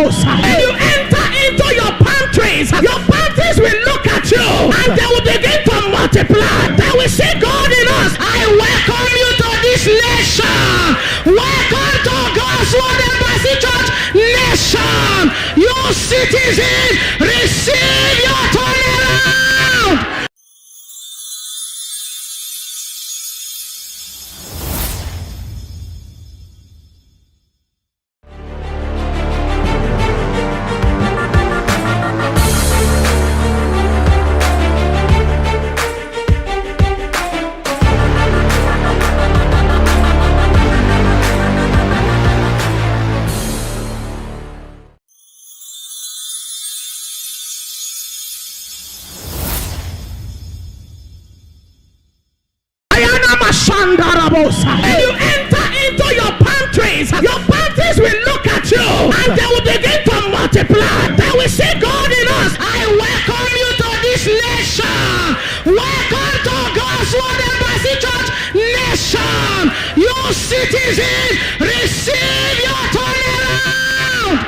When you enter into your pantries will look at you and they will begin to multiply. They will see God in us. I welcome you to this nation. Welcome to God's Word Embassy Church nation. You citizens, receive your turnaround. When you enter into your pantries will look at you and they will begin to multiply. They will see God in us. I welcome you to this nation. Welcome to God's Word Embassy Church nation. You citizens, receive your turnaround.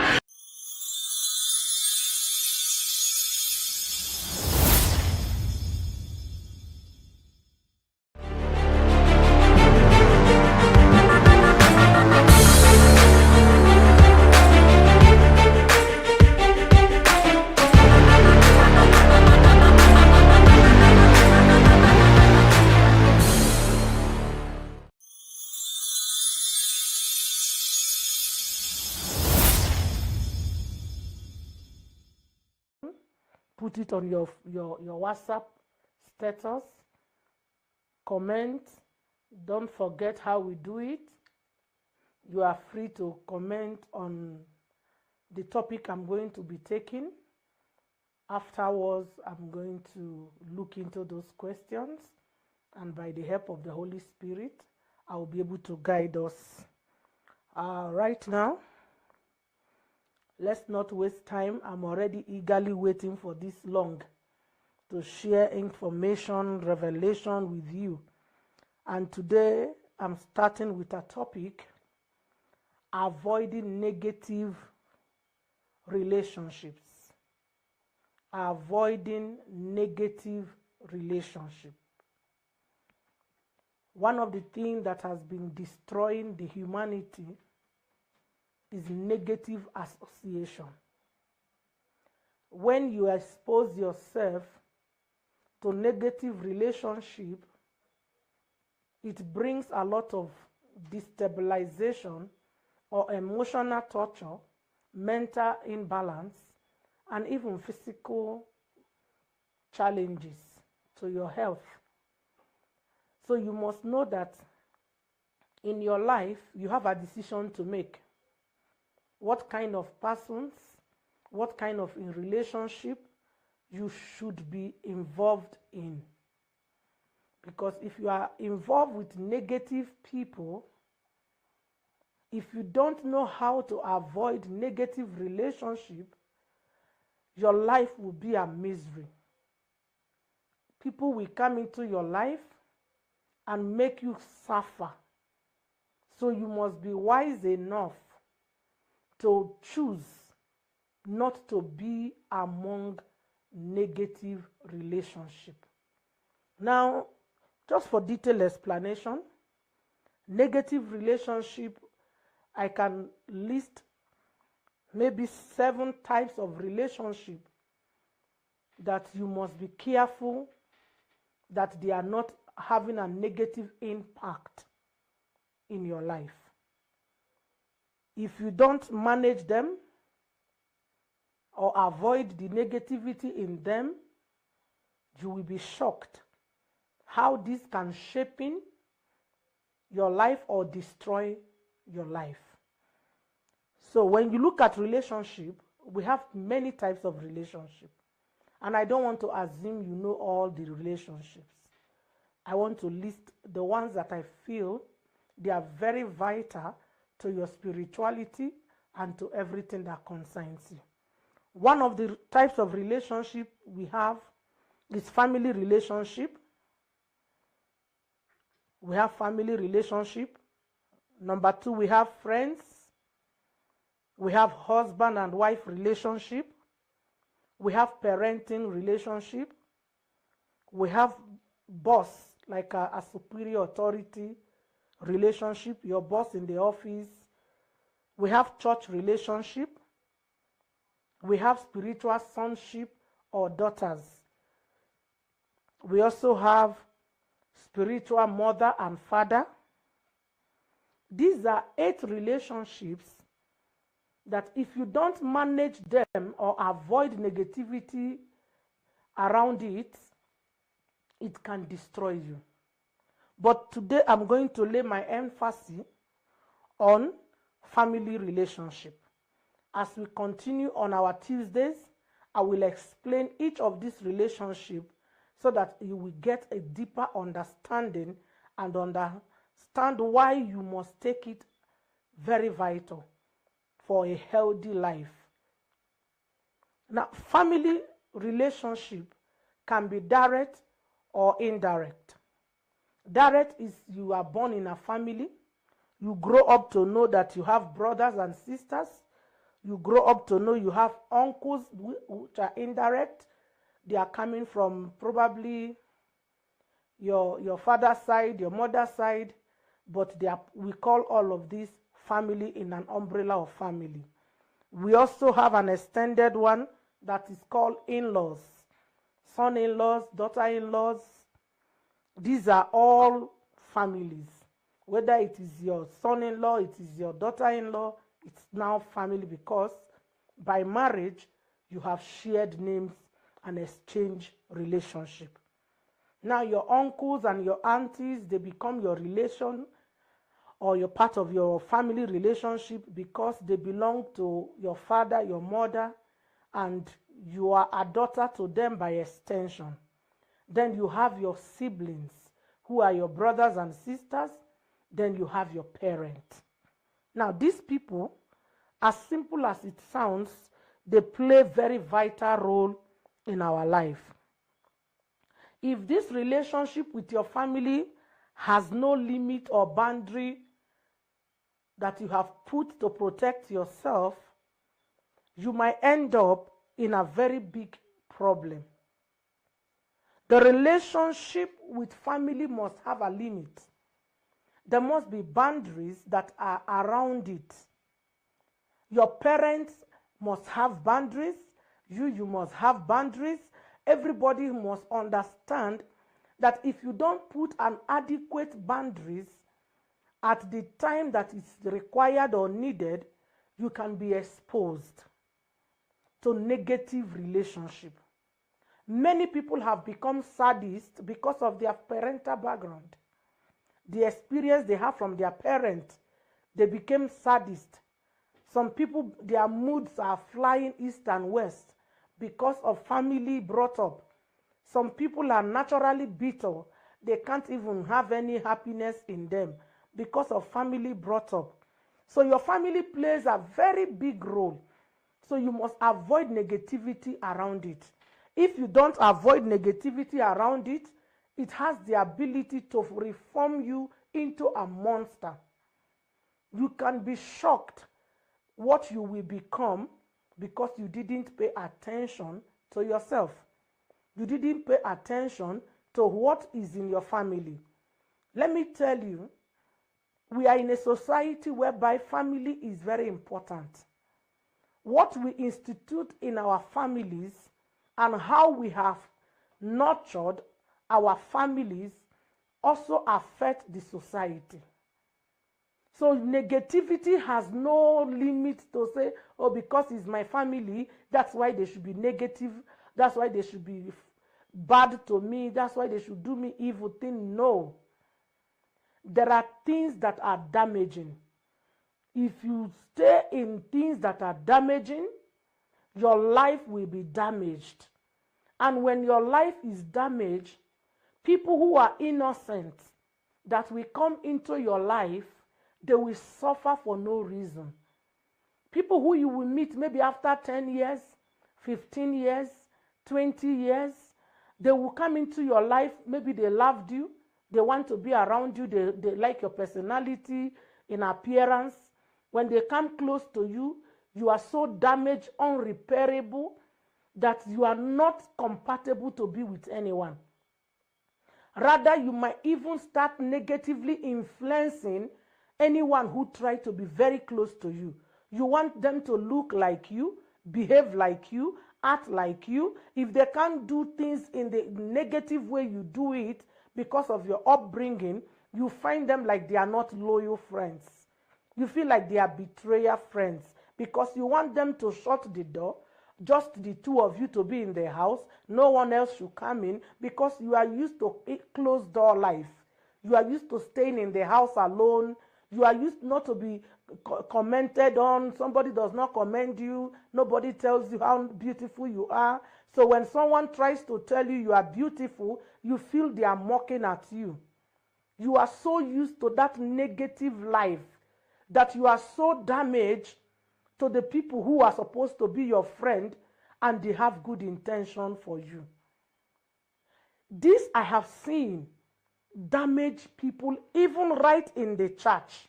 Put it on your WhatsApp status, comment. Don't forget how we do it. You are free to comment on the topic I'm going to be taking. Afterwards, I'm going to look into those questions, and by the help of the Holy Spirit, I will be able to guide us. Right now, let's not waste time. I'm already eagerly waiting for this long to share information, revelation with you. And today, I'm starting with a topic: avoiding negative relationships. Avoiding negative relationship. One of the things that has been destroying the humanity is negative association. When you expose yourself to negative relationship, it brings a lot of destabilization or emotional torture, mental imbalance, and even physical challenges to your health. So you must know that in your life, you have a decision to make. What kind of persons, what kind of relationship you should be involved in. Because if you are involved with negative people, if you don't know how to avoid negative relationship, your life will be a misery. People will come into your life and make you suffer. So you must be wise enough to choose not to be among negative relationship. Now, just for detailed explanation, negative relationship, I can list maybe 7 types of relationship that you must be careful that they are not having a negative impact in your life. If you don't manage them or avoid the negativity in them, you will be shocked how this can shape in your life or destroy your life. So when you look at relationship, we have many types of relationship. And I don't want to assume you know all the relationships. I want to list the ones that I feel they are very vital to your spirituality and to everything that concerns you. One of the types of relationship we have is family relationship. We have family relationship. Number 2, we have friends. We have husband and wife relationship. We have parenting relationship. We have boss, like a superior authority relationship, your boss in the office. We have church relationship. We have spiritual sonship or daughters. We also have spiritual mother and father. These are 8 relationships that if you don't manage them or avoid negativity around it, it can destroy you. But today I'm going to lay my emphasis on family relationship. As we continue on our Tuesdays, I will explain each of these relationships so that you will get a deeper understanding and understand why you must take it very vital for a healthy life. Now, family relationship can be direct or indirect. Direct is you are born in a family. You grow up to know that you have brothers and sisters. You grow up to know you have uncles, which are indirect. They are coming from probably your father's side, your mother's side, but we call all of this family in an umbrella of family. We also have an extended one that is called in-laws, son-in-laws, daughter-in-laws. These are all families. Whether it is your son-in-law, it is your daughter-in-law, it's now family because by marriage, you have shared names and exchange relationship. Now your uncles and your aunties, they become your relation or you're part of your family relationship because they belong to your father, your mother, and you are a daughter to them by extension. Then you have your siblings who are your brothers and sisters. Then you have your parents. Now these people, as simple as it sounds, they play a very vital role in our life. If this relationship with your family has no limit or boundary that you have put to protect yourself, you might end up in a very big problem. The relationship with family must have a limit. There must be boundaries that are around it. Your parents must have boundaries. You must have boundaries. Everybody must understand that if you don't put an adequate boundaries at the time that is required or needed, you can be exposed to negative relationship. Many people have become sadists because of their parental background. The experience they have from their parents, they became sadists. Some people, their moods are flying east and west because of family brought up. Some people are naturally bitter. They can't even have any happiness in them because of family brought up. So your family plays a very big role. So you must avoid negativity around it. If you don't avoid negativity around it, it has the ability to reform you into a monster. You can be shocked what you will become because you didn't pay attention to yourself. You didn't pay attention to what is in your family. Let me tell you, we are in a society whereby family is very important. What we institute in our families and how we have nurtured our families also affect the society. So negativity has no limit to say, oh, because it's my family, that's why they should be negative, that's why they should be bad to me, that's why they should do me evil thing. No. There are things that are damaging. If you stay in things that are damaging, your life will be damaged. And when your life is damaged, people who are innocent that will come into your life, they will suffer for no reason. People who you will meet maybe after 10 years, 15 years, 20 years, they will come into your life, maybe they loved you, they want to be around you, they like your personality, in appearance. When they come close to you, You are so damaged, unrepairable, that you are not compatible to be with anyone. Rather, you might even start negatively influencing anyone who tries to be very close to you. You want them to look like you, behave like you, act like you. If they can't do things in the negative way you do it because of your upbringing, you find them like they are not loyal friends. You feel like they are betrayer friends because you want them to shut the door, just the two of you to be in the house. No one else should come in because you are used to a closed door life. You are used to staying in the house alone. You are used not to be commented on. Somebody does not commend you. Nobody tells you how beautiful you are. So when someone tries to tell you you are beautiful, you feel they are mocking at you. You are so used to that negative life that you are so damaged to the people who are supposed to be your friend and they have good intention for you. This I have seen damage people even right in the church.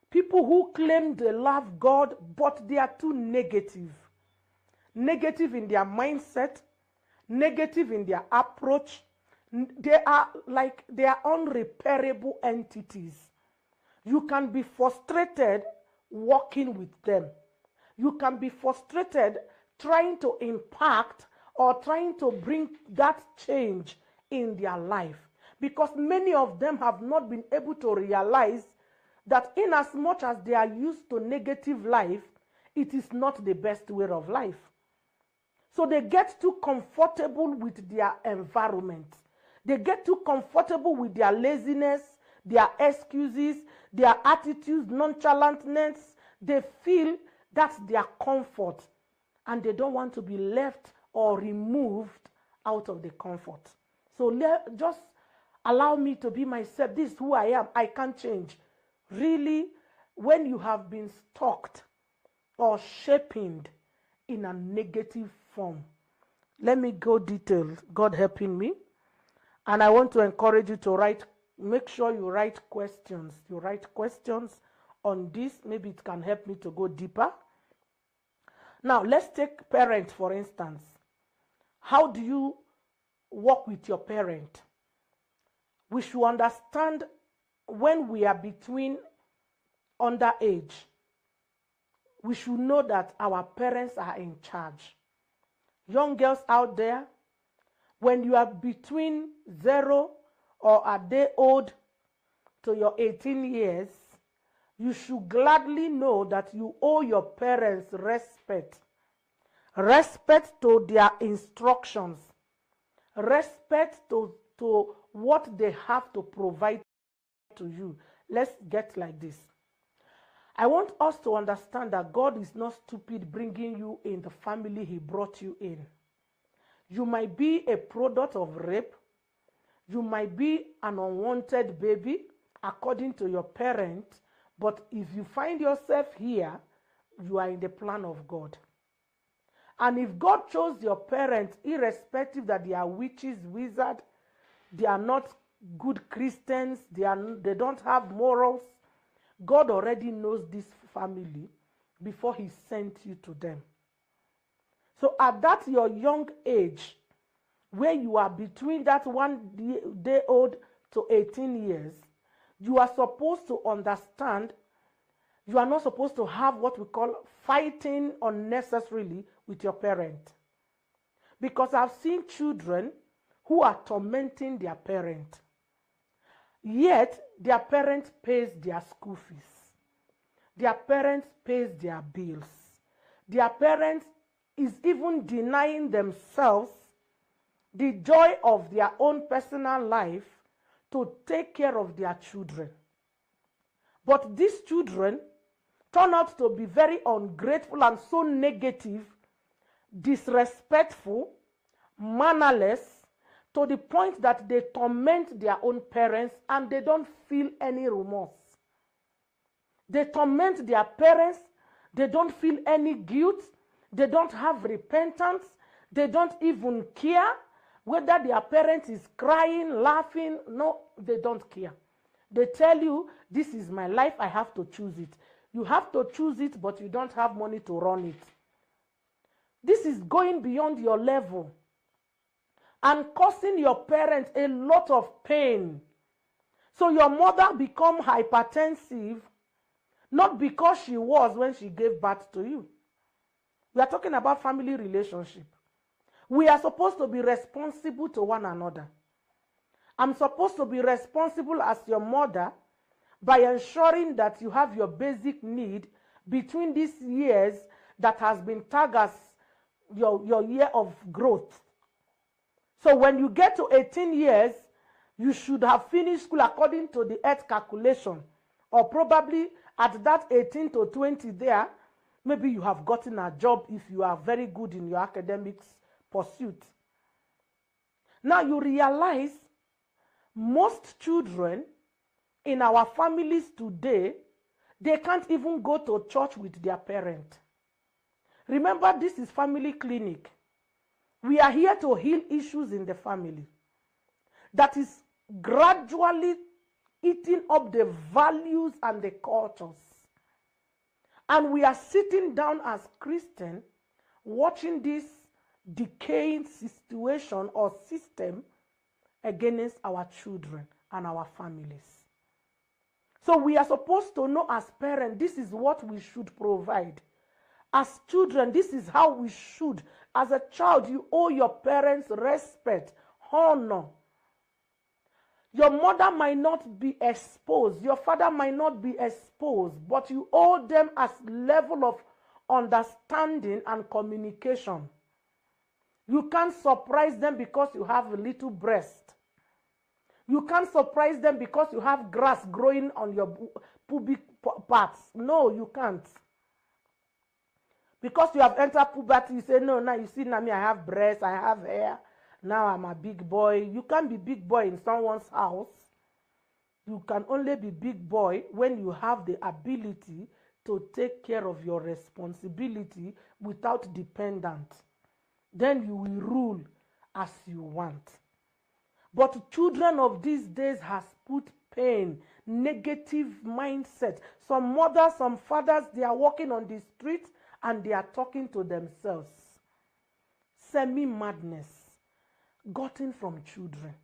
People who claim they love God, but they are too negative. Negative in their mindset, negative in their approach. They are unrepairable entities. You can be frustrated working with them. You can be frustrated trying to impact or trying to bring that change in their life, because many of them have not been able to realize that in as much as they are used to negative life, it is not the best way of life. So they get too comfortable with their environment. They get too comfortable with their laziness, their excuses, their attitudes, nonchalantness. They feel that's their comfort, and they don't want to be left or removed out of the comfort. So just allow me to be myself. This is who I am. I can't change. Really, when you have been stalked or shaped in a negative form, let me go detailed, God helping me. And I want to encourage you to make sure you write questions. You write questions on this. Maybe it can help me to go deeper. Now, let's take parents, for instance. How do you work with your parent? We should understand when we are between underage, we should know that our parents are in charge. Young girls out there, when you are between 0 or a day old to your 18 years, you should gladly know that you owe your parents respect. Respect to their instructions. Respect to what they have to provide to you. Let's get like this. I want us to understand that God is not stupid bringing you in the family He brought you in. You might be a product of rape. You might be an unwanted baby according to your parent. But if you find yourself here, you are in the plan of God. And if God chose your parents, irrespective that they are witches, wizards, they are not good Christians, they don't have morals, God already knows this family before He sent you to them. So at that your young age, where you are between that 1 day old to 18 years, you are supposed to understand you are not supposed to have what we call fighting unnecessarily with your parent. Because I've seen children who are tormenting their parent. Yet, their parent pays their school fees. Their parent pays their bills. Their parent is even denying themselves the joy of their own personal life to take care of their children. But these children turn out to be very ungrateful and so negative, disrespectful, mannerless, to the point that they torment their own parents and they don't feel any remorse. They torment their parents, they don't feel any guilt, they don't have repentance, they don't even care whether their parent is crying, laughing. No, they don't care. They tell you, this is my life, I have to choose it. You have to choose it, but you don't have money to run it. This is going beyond your level and causing your parents a lot of pain. So your mother become hypertensive, not because she was when she gave birth to you. We are talking about family relationship. We are supposed to be responsible to one another. I'm supposed to be responsible as your mother by ensuring that you have your basic need between these years that has been tagged as your year of growth. So when you get to 18 years, you should have finished school according to the earth calculation, or probably at that 18 to 20 there, maybe you have gotten a job if you are very good in your academics pursuit. Now you realize most children in our families today, they can't even go to church with their parent. Remember, this is family clinic. We are here to heal issues in the family that is gradually eating up the values and the cultures. And we are sitting down as Christians watching this decaying situation or system against our children and our families. So we are supposed to know as parents, this is what we should provide. As children, this is how we should. As a child, you owe your parents respect, honor. Your mother might not be exposed. Your father might not be exposed, but you owe them as level of understanding and communication. You can't surprise them because you have a little breast. You can't surprise them because you have grass growing on your pubic parts. No, you can't. Because you have entered puberty, you say, no, now you see, now me, I have breasts, I have hair. Now I'm a big boy. You can't be big boy in someone's house. You can only be big boy when you have the ability to take care of your responsibility without dependent. Then you will rule as you want. But children of these days has put pain, negative mindset. Some mothers, some fathers, they are walking on the street and they are talking to themselves. Semi-madness gotten from children.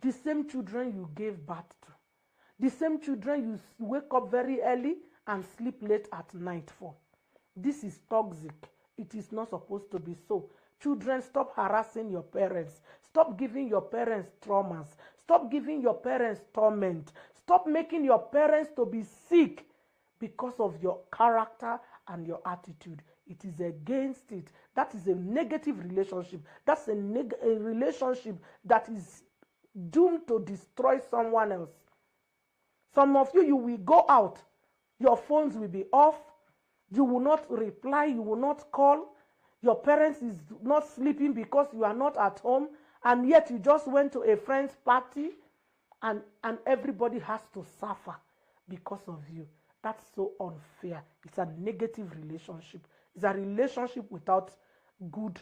The same children you gave birth to. The same children you wake up very early and sleep late at night for. This is toxic. It is not supposed to be so. Children, stop harassing your parents. Stop giving your parents traumas. Stop giving your parents torment. Stop making your parents to be sick because of your character and your attitude. It is against it. That is a negative relationship. That's a relationship that is doomed to destroy someone else. Some of you will go out. Your phones will be off. You will not reply. You will not call. Your parents is not sleeping because you are not at home. And yet you just went to a friend's party and everybody has to suffer because of you. That's so unfair. It's a negative relationship. It's a relationship without good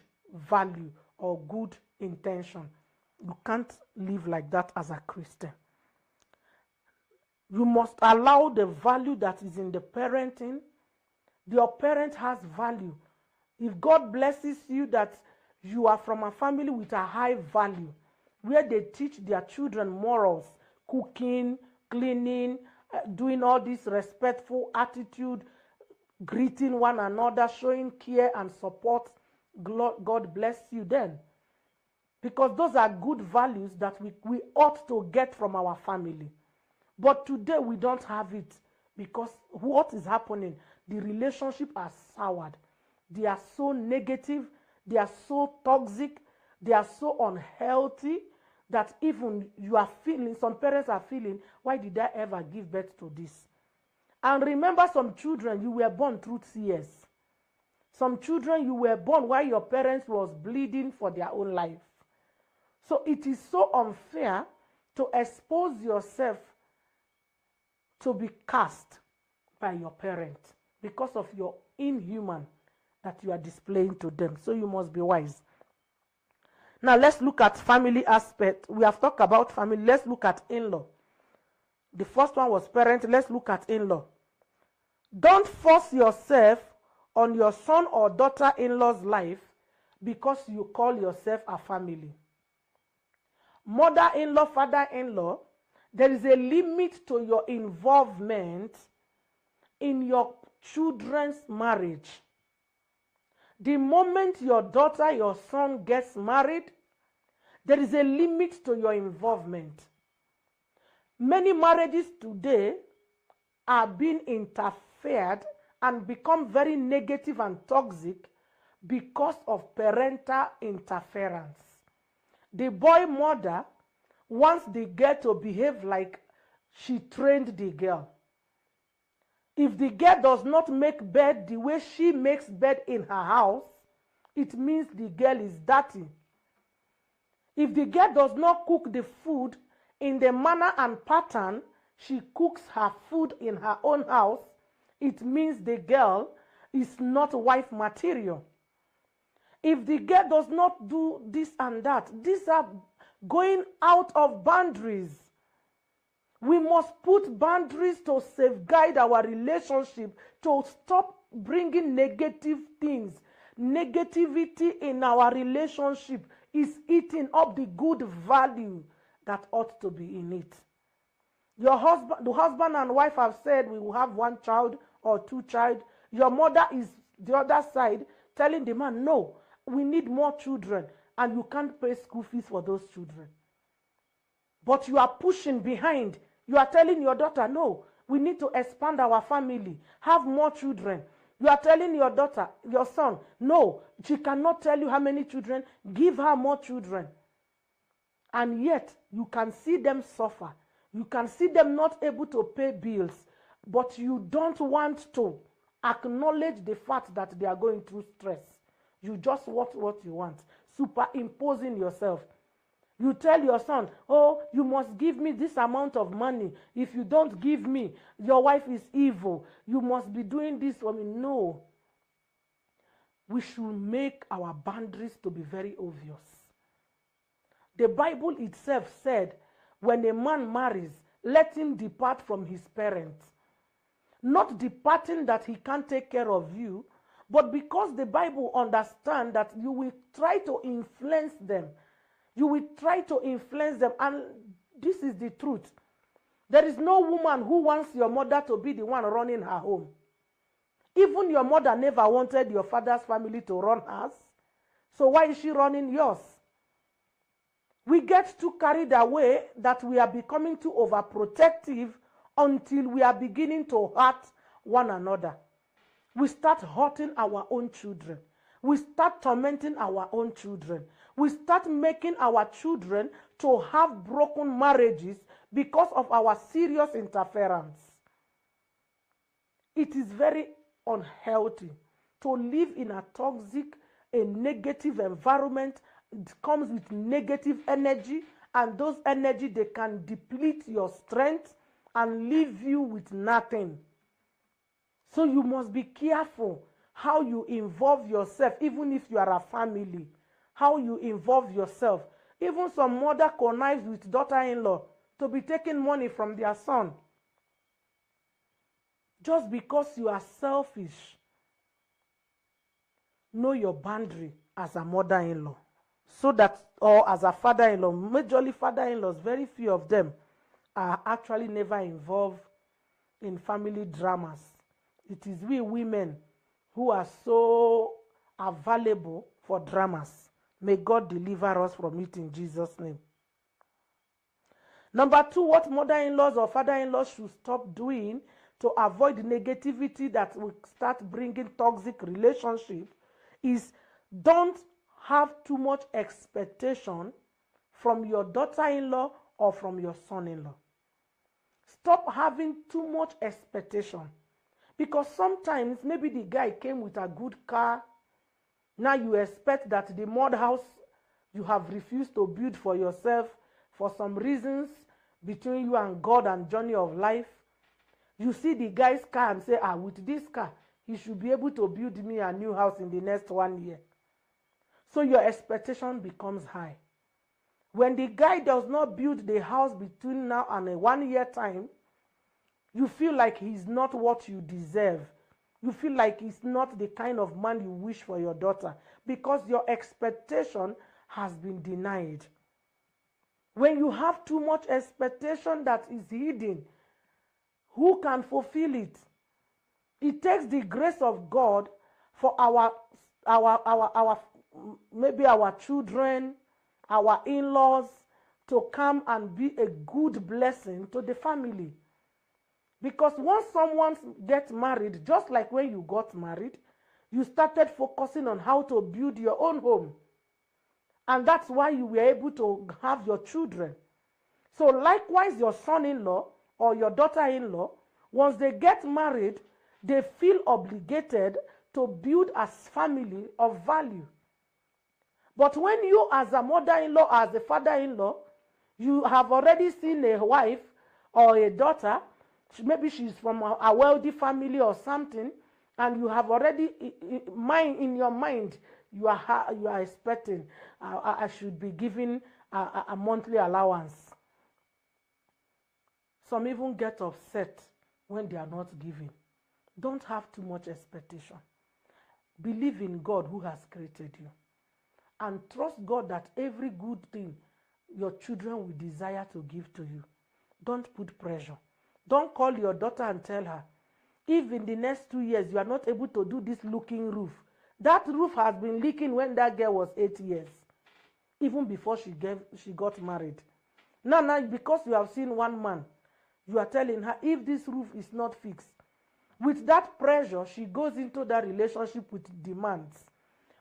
value or good intention. You can't live like that as a Christian. You must allow the value that is in the parenting. Your parent has value. If God blesses you that you are from a family with a high value, where they teach their children morals, cooking, cleaning, doing all this respectful attitude, greeting one another, showing care and support, God bless you then. Because those are good values that we ought to get from our family. But today we don't have it because what is happening? The relationship are soured. They are so negative, they are so toxic, they are so unhealthy that even you are feeling, some parents are feeling, why did I ever give birth to this? And remember, some children, you were born through tears. Some children, you were born while your parents was bleeding for their own life. So it is so unfair to expose yourself to be cast by your parent because of your inhuman that you are displaying to them. So you must be wise. Now let's look at family aspect. We have talked about family. Let's look at in-law. The first one was parent. Let's look at in-law. Don't force yourself on your son or daughter-in-law's life because you call yourself a family. Mother-in-law, father-in-law, there is a limit to your involvement in your children's marriage. The moment your daughter, your son gets married, there is a limit to your involvement. Many marriages today are being interfered and become very negative and toxic because of parental interference. The boy mother wants the girl to behave like she trained the girl. If the girl does not make bed the way she makes bed in her house, it means the girl is dirty. If the girl does not cook the food in the manner and pattern she cooks her food in her own house, it means the girl is not wife material. If the girl does not do this and that, these are going out of boundaries. We must put boundaries to safeguard our relationship, to stop bringing negative things. Negativity in our relationship is eating up the good value that ought to be in it. The husband and wife have said we will have one child or two child. Your mother is the other side telling the man, no, we need more children, and you can't pay school fees for those children. But you are pushing behind. You are telling your daughter, no, we need to expand our family, have more children. You are telling your daughter, your son, no, she cannot tell you how many children, give her more children. And yet, you can see them suffer. You can see them not able to pay bills, but you don't want to acknowledge the fact that they are going through stress. You just want what you want, superimposing yourself. You tell your son, oh, you must give me this amount of money. If you don't give me, your wife is evil. You must be doing this for me. No. We should make our boundaries to be very obvious. The Bible itself said, when a man marries, let him depart from his parents. Not departing that he can't take care of you, but because the Bible understands that you will try to influence them. You will try to influence them, and this is the truth. There is no woman who wants your mother to be the one running her home. Even your mother never wanted your father's family to run hers. So why is she running yours? We get too carried away that we are becoming too overprotective until we are beginning to hurt one another. We start hurting our own children. We start tormenting our own children. We start making our children to have broken marriages because of our serious interference. It is very unhealthy to live in a toxic, a negative environment. It comes with negative energy, and those energy, they can deplete your strength and leave you with nothing. So you must be careful how you involve yourself, even if you are a family, how you involve yourself. Even some mother connives with daughter-in-law to be taking money from their son. Just because you are selfish. Know your boundary as a mother-in-law. So that, or as a father-in-law, majorly father-in-laws, very few of them are actually never involved in family dramas. It is we women who are so available for dramas. May God deliver us from it in Jesus' name. Number two, what mother-in-laws or father-in-laws should stop doing to avoid negativity that will start bringing toxic relationship is don't have too much expectation from your daughter-in-law or from your son-in-law. Stop having too much expectation. Because sometimes maybe the guy came with a good car. Now you expect that the mud house you have refused to build for yourself for some reasons between you and God and journey of life. You see the guy's car and say, with this car, he should be able to build me a new house in the next 1 year. So your expectation becomes high. When the guy does not build the house between now and a 1 year time, You feel like he's not what you deserve. You feel like he's not the kind of man you wish for your daughter because your expectation has been denied. When you have too much expectation that is hidden, who can fulfill it? It takes the grace of God for our maybe our children, our in-laws to come and be a good blessing to the family. Because once someone gets married, just like when you got married, you started focusing on how to build your own home. And that's why you were able to have your children. So likewise, your son-in-law or your daughter-in-law, once they get married, they feel obligated to build a family of value. But when you as a mother-in-law, as a father-in-law, you have already seen a wife or a daughter, maybe she's from a wealthy family or something, and you have already in your mind, you are expecting, I should be given a monthly allowance. Some even get upset when they are not given. Don't have too much expectation. Believe in God who has created you. And trust God that every good thing your children will desire to give to you. Don't put pressure. Don't call your daughter and tell her, if in the next 2 years you are not able to do this looking roof, that roof has been leaking when that girl was 8 years, even before she got married. Now, because you have seen one man, you are telling her, if this roof is not fixed, with that pressure, she goes into that relationship with demands.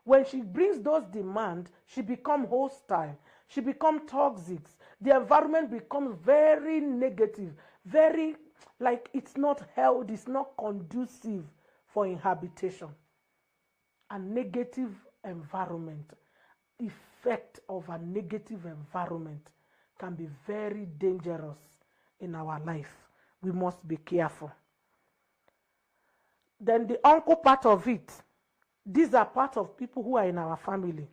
When she brings those demands, she becomes hostile. She becomes toxic. The environment becomes very negative, very like it's not held, it's not conducive for inhabitation. A negative environment, effect of a negative environment can be very dangerous in our life. We must be careful. Then the uncle part of it, these are part of people who are in our family.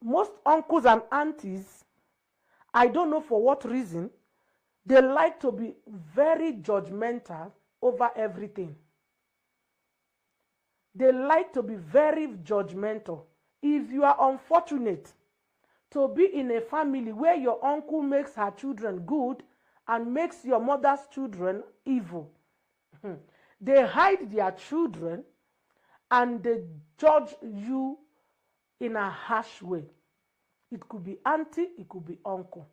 Most uncles and aunties, I don't know for what reason, they like to be very judgmental over everything. They like to be very judgmental. If you are unfortunate to be in a family where your uncle makes her children good and makes your mother's children evil, they hide their children and they judge you in a harsh way. It could be auntie, it could be uncle.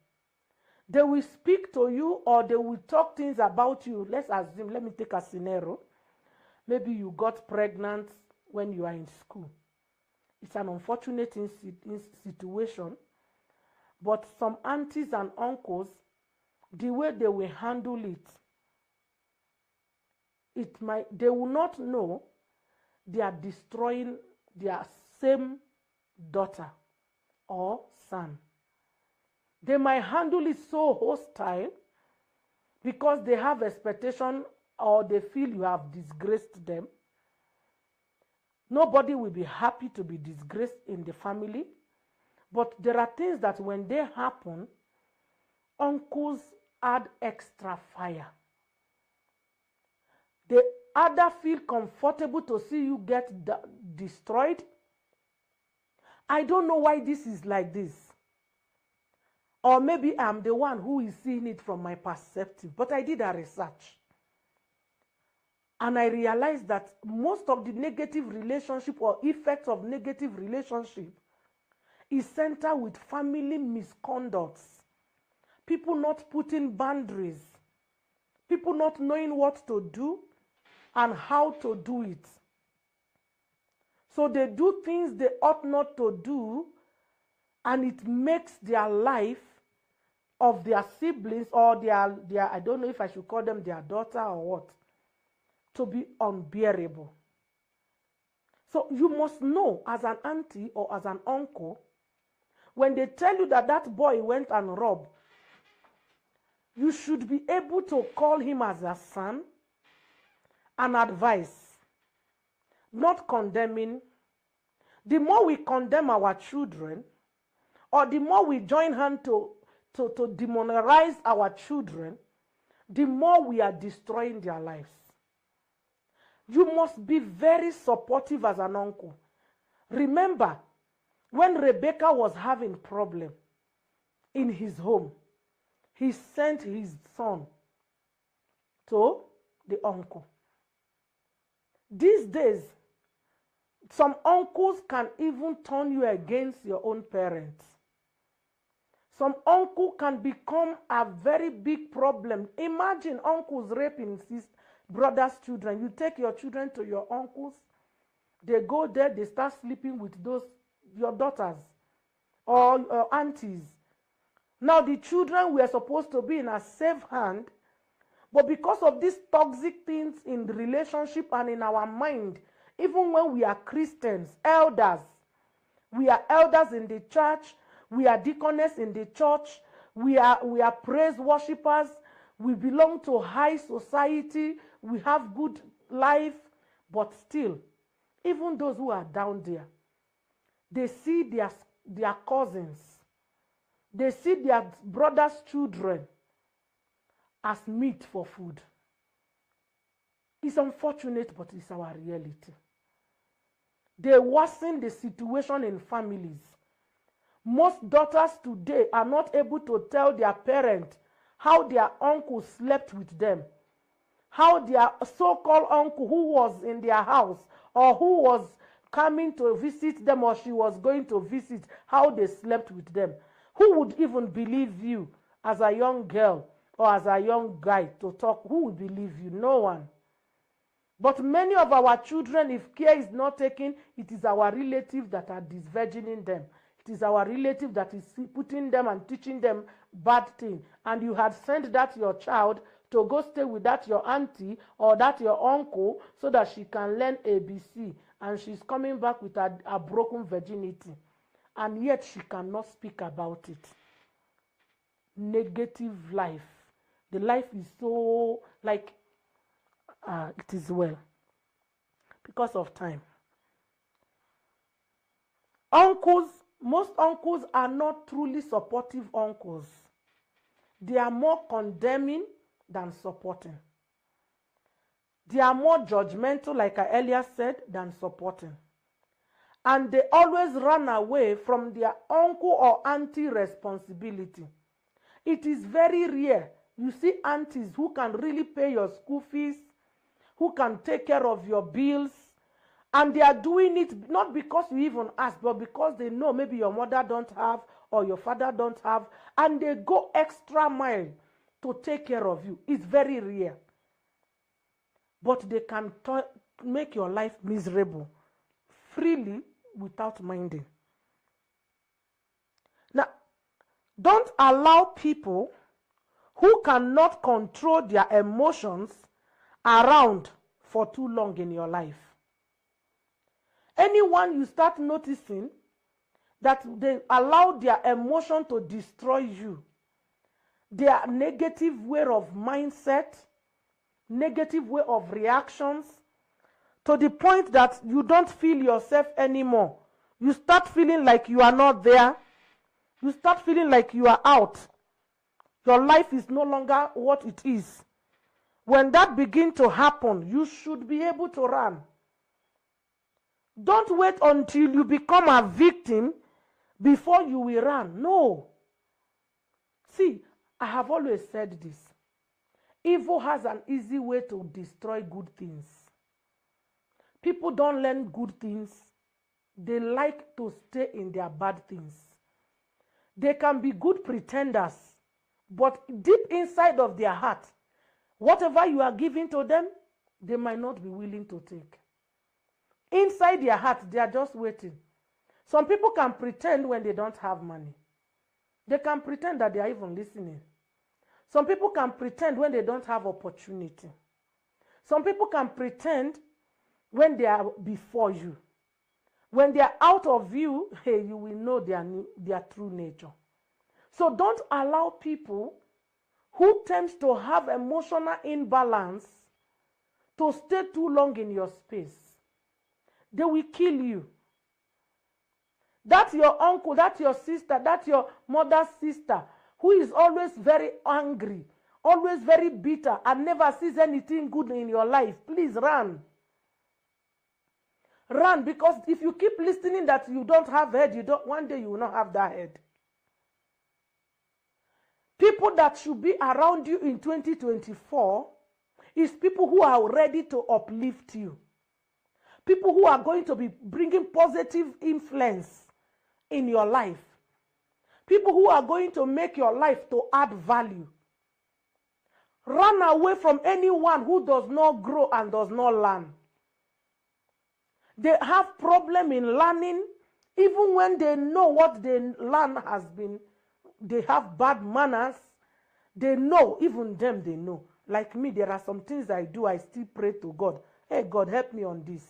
They will speak to you or they will talk things about you. Let's assume, let me take a scenario. Maybe you got pregnant when you are in school. It's an unfortunate situation, but some aunties and uncles, the way they will handle it, they will not know they are destroying their same daughter or son. They might handle it so hostile because they have expectation or they feel you have disgraced them. Nobody will be happy to be disgraced in the family. But there are things that when they happen, uncles add extra fire. They either feel comfortable to see you get destroyed. I don't know why this is like this. Or maybe I'm the one who is seeing it from my perspective. But I did a research. And I realized that most of the negative relationship or effects of negative relationship is centered with family misconducts. People not putting boundaries. People not knowing what to do and how to do it. So they do things they ought not to do, and it makes their life of their siblings or their I don't know if I should call them their daughter or what, to be unbearable. So you must know as an auntie or as an uncle, when they tell you that that boy went and robbed, you should be able to call him as a son and advise, not condemning. The more we condemn our children, or the more we join hands to demonize our children, the more we are destroying their lives. You must be very supportive as an uncle. Remember, when Rebecca was having problem in his home, he sent his son to the uncle. These days, some uncles can even turn you against your own parents. Some uncle can become a very big problem. Imagine uncles raping his brother's children. You take your children to your uncles, they go there, they start sleeping with your daughters or aunties. Now the children were supposed to be in a safe hand, but because of these toxic things in the relationship and in our mind, even when we are Christians, elders, we are elders in the church, we are deaconess in the church, we are praise worshipers, we belong to high society, we have good life, but still, even those who are down there, they see their cousins, they see their brothers' children as meat for food. It's unfortunate, but it's our reality. They worsen the situation in families. Most daughters today are not able to tell their parents how their uncle slept with them, how their so-called uncle who was in their house or who was coming to visit them or she was going to visit, how they slept with them. Who would even believe you as a young girl or as a young guy to talk? Who would believe you? No one. But many of our children, if care is not taken, it is our relatives that are disvirgining them. It is our relative that is putting them and teaching them bad things. And you had sent that your child to go stay with that your auntie or that your uncle so that she can learn ABC. And she's coming back with a broken virginity. And yet she cannot speak about it. Negative life. The life is so like it is well. Because of time. Uncles, most uncles are not truly supportive uncles. They are more condemning than supporting. They are more judgmental, like I earlier said, than supporting. And they always run away from their uncle or auntie responsibility. It is very rare. You see aunties who can really pay your school fees, who can take care of your bills, and they are doing it not because you even ask, but because they know maybe your mother don't have or your father don't have, and they go extra mile to take care of you. It's very rare. But they can make your life miserable freely without minding. Now, don't allow people who cannot control their emotions around for too long in your life. Anyone you start noticing that they allow their emotion to destroy you, their negative way of mindset, negative way of reactions, to the point that you don't feel yourself anymore. You start feeling like you are not there. You start feeling like you are out. Your life is no longer what it is. When that begins to happen, you should be able to run. Don't wait until you become a victim before you will run. No. See, I have always said this. Evil has an easy way to destroy good things. People don't learn good things. They like to stay in their bad things. They can be good pretenders, but deep inside of their heart, whatever you are giving to them, they might not be willing to take. Inside their heart, they are just waiting. Some people can pretend when they don't have money. They can pretend that they are even listening. Some people can pretend when they don't have opportunity. Some people can pretend when they are before you. When they are out of view, hey, you will know their true nature. So don't allow people who tend to have emotional imbalance to stay too long in your space. They will kill you. That's your uncle, that's your sister, that's your mother's sister, who is always very angry, always very bitter and never sees anything good in your life, please run. Run, because if you keep listening that you don't have head, one day you will not have that head. People that should be around you in 2024 is people who are ready to uplift you. People who are going to be bringing positive influence in your life. People who are going to make your life to add value. Run away from anyone who does not grow and does not learn. They have problem in learning, even when they know what they learn has been. They have bad manners. They know, even them they know. Like me, there are some things I do, I still pray to God. Hey, God, help me on this.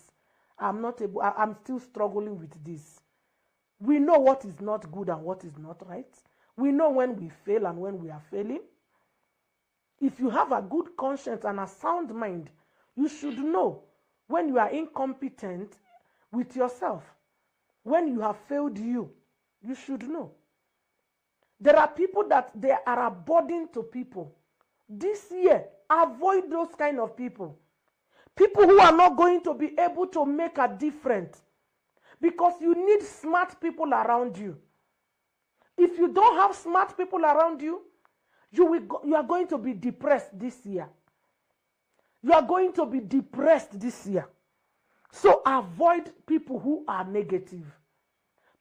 I'm still struggling with this. We know what is not good and what is not right. We know when we fail and when we are failing. If you have a good conscience and a sound mind, you should know when you are incompetent with yourself. When you have failed you should know. There are people that they are a burden to people. This year, avoid those kind of people. People who are not going to be able to make a difference. Because you need smart people around you. If you don't have smart people around you, you are going to be depressed this year. You are going to be depressed this year. So avoid people who are negative.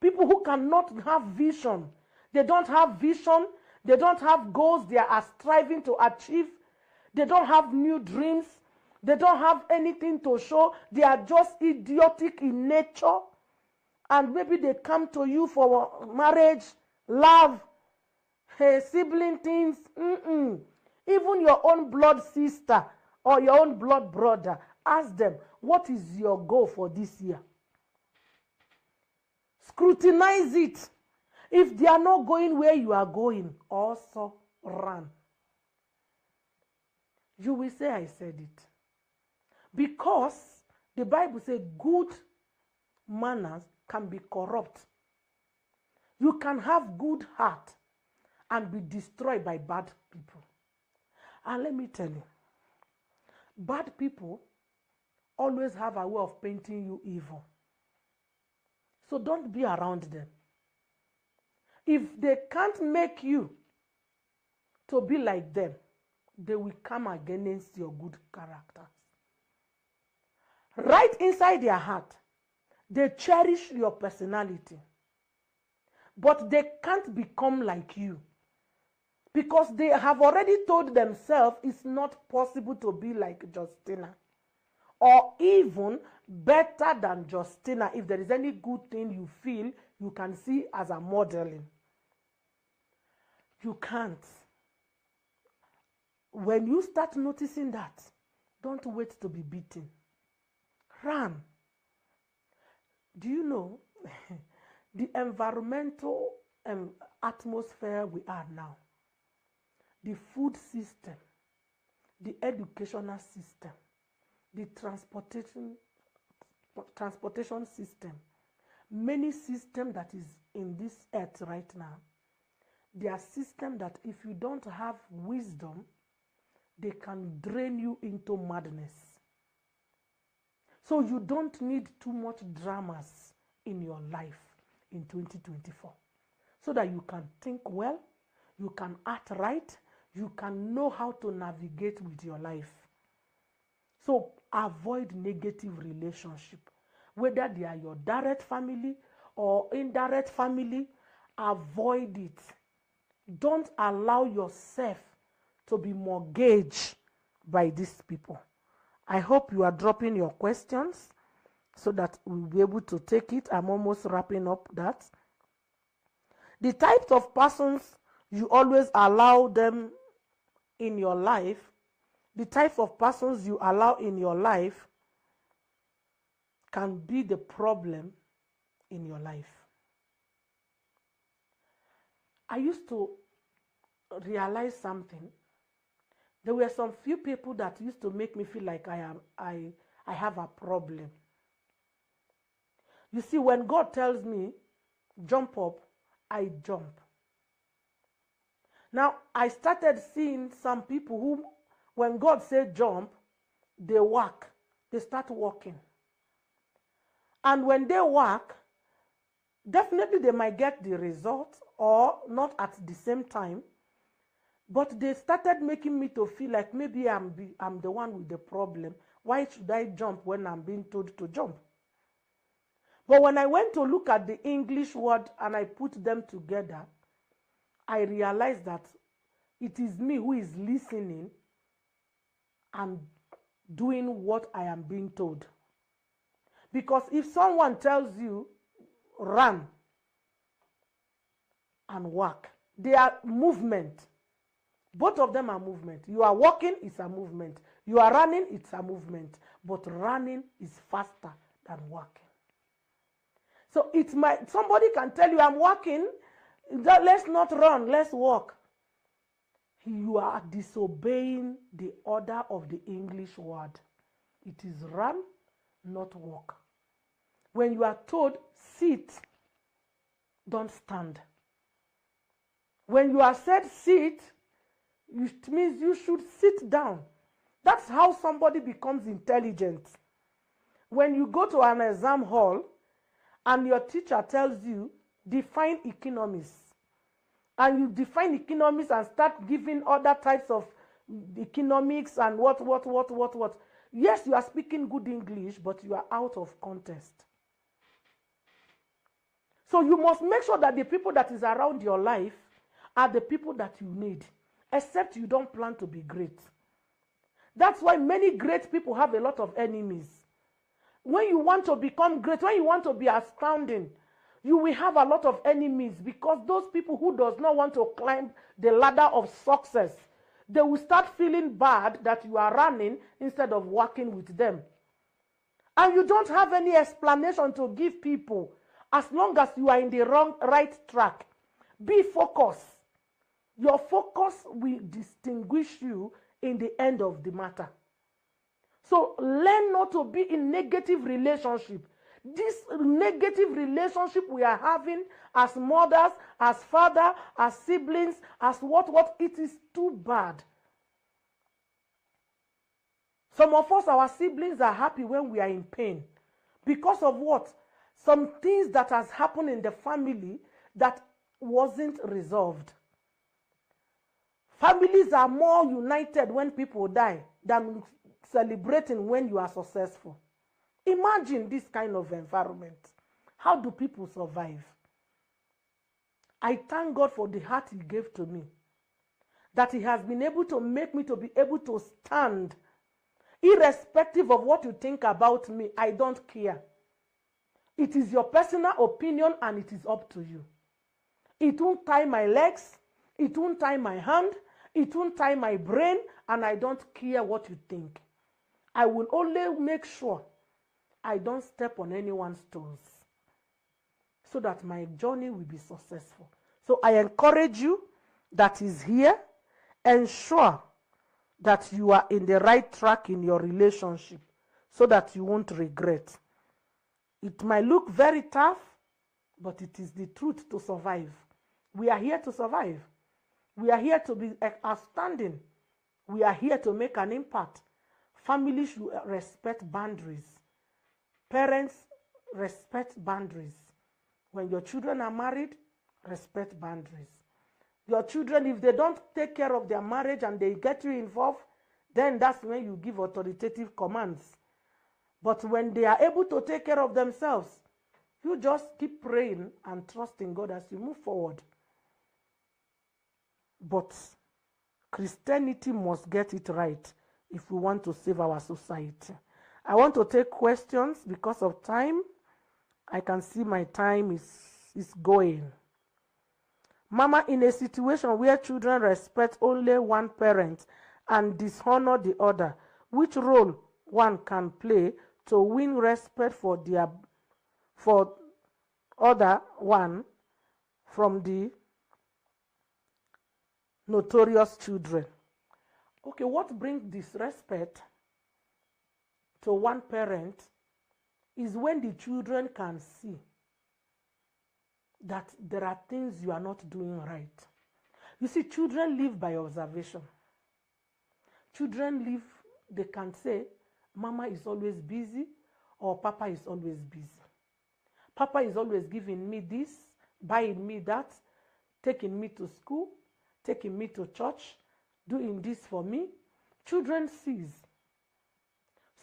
People who cannot have vision. They don't have vision. They don't have goals they are striving to achieve. They don't have new dreams. They don't have anything to show. They are just idiotic in nature. And maybe they come to you for marriage, love, sibling things. Even your own blood sister or your own blood brother, ask them, what is your goal for this year? Scrutinize it. If they are not going where you are going, also run. You will say, I said it. Because the Bible says good manners can be corrupt. You can have good heart and be destroyed by bad people. And let me tell you, bad people always have a way of painting you evil. So don't be around them. If they can't make you to be like them, they will come against your good character. Right inside their heart, they cherish your personality. But they can't become like you. Because they have already told themselves it's not possible to be like Justina. Or even better than Justina. If there is any good thing you feel, you can see as a modeling. You can't. When you start noticing that, don't wait to be beaten. Run. Do you know the environmental atmosphere we are now? The food system, the educational system, the transportation system, many systems that is in this earth right now, they are systems that if you don't have wisdom, they can drain you into madness. So you don't need too much dramas in your life in 2024. So that you can think well, you can act right, you can know how to navigate with your life. So avoid negative relationship. Whether they are your direct family or indirect family, avoid it. Don't allow yourself to be mortgaged by these people. I hope you are dropping your questions so that we'll be able to take it. I'm almost wrapping up that. The types of persons you always allow them in your life, the type of persons you allow in your life can be the problem in your life. I used to realize something. There were some few people that used to make me feel like I have a problem. You see, when God tells me, jump up, I jump. Now, I started seeing some people who, when God said jump, they walk. They start walking. And when they walk, definitely they might get the result or not at the same time. But they started making me to feel like maybe I'm the one with the problem. Why should I jump when I'm being told to jump? But when I went to look at the English word and I put them together, I realized that it is me who is listening and doing what I am being told. Because if someone tells you, run and walk, they are movement. Both of them are movement. You are walking, it's a movement. You are running, it's a movement. But running is faster than walking. So somebody can tell you, I'm walking, let's not run, let's walk. You are disobeying the order of the English word. It is run, not walk. When you are told sit, don't stand. When you are said sit, it means you should sit down. That's how somebody becomes intelligent. When you go to an exam hall and your teacher tells you, define economics, and you define economics and start giving other types of economics and what. Yes, you are speaking good English, but you are out of context. So you must make sure that the people that is around your life are the people that you need, except you don't plan to be great. That's why many great people have a lot of enemies. When you want to become great, when you want to be astounding, you will have a lot of enemies, because those people who does not want to climb the ladder of success, they will start feeling bad that you are running instead of working with them. And you don't have any explanation to give people as long as you are in the right track. Be focused. Your focus will distinguish you in the end of the matter. So learn not to be in negative relationship. This negative relationship we are having as mothers, as father, as siblings, as what, it is too bad. Some of us, our siblings are happy when we are in pain. Because of what? Some things that has happened in the family that wasn't resolved. Families are more united when people die than celebrating when you are successful. Imagine this kind of environment. How do people survive? I thank God for the heart He gave to me, that He has been able to make me to be able to stand. Irrespective of what you think about me, I don't care. It is your personal opinion and it is up to you. It won't tie my legs, it won't tie my hand, it won't tie my brain, and I don't care what you think. I will only make sure I don't step on anyone's toes so that my journey will be successful. So I encourage you that is here, ensure that you are in the right track in your relationship so that you won't regret. It might look very tough, but it is the truth to survive. We are here to survive. We are here to be outstanding. We are here to make an impact. Families should respect boundaries. Parents, respect boundaries. When your children are married, respect boundaries. Your children, if they don't take care of their marriage and they get you involved, then that's when you give authoritative commands. But when they are able to take care of themselves, you just keep praying and trusting God as you move forward. But Christianity must get it right if we want to save our society. I want to take questions because of time. I can see my time is going. Mama, in a situation where children respect only one parent and dishonor the other, which role one can play to win respect for other one from the notorious children? Okay, what brings disrespect to one parent is when the children can see that there are things you are not doing right. You see, children live by observation. Children live, they can say, Mama is always busy or Papa is always busy. Papa is always giving me this, buying me that, taking me to school, taking me to church, doing this for me. Children sees.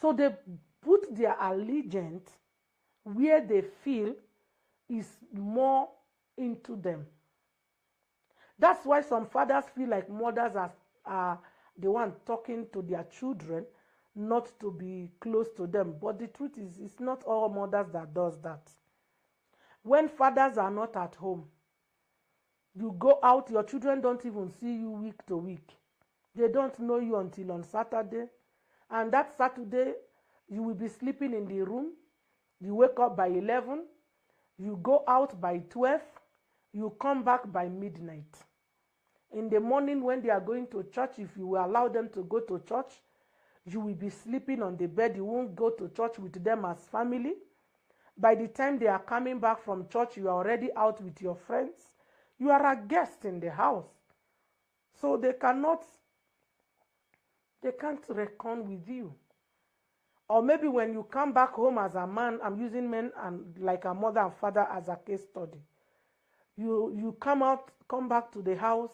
So they put their allegiance where they feel is more into them. That's why some fathers feel like mothers are the one talking to their children, not to be close to them. But the truth is, it's not all mothers that does that. When fathers are not at home, you go out, your children don't even see you week to week. They don't know you until on Saturday. And that Saturday, you will be sleeping in the room. You wake up by 11. You go out by 12. You come back by midnight. In the morning when they are going to church, if you will allow them to go to church, you will be sleeping on the bed. You won't go to church with them as family. By the time they are coming back from church, you are already out with your friends. You are a guest in the house. So they can't reckon with you. Or maybe when you come back home as a man, I'm using men and like a mother and father as a case study. You come back to the house,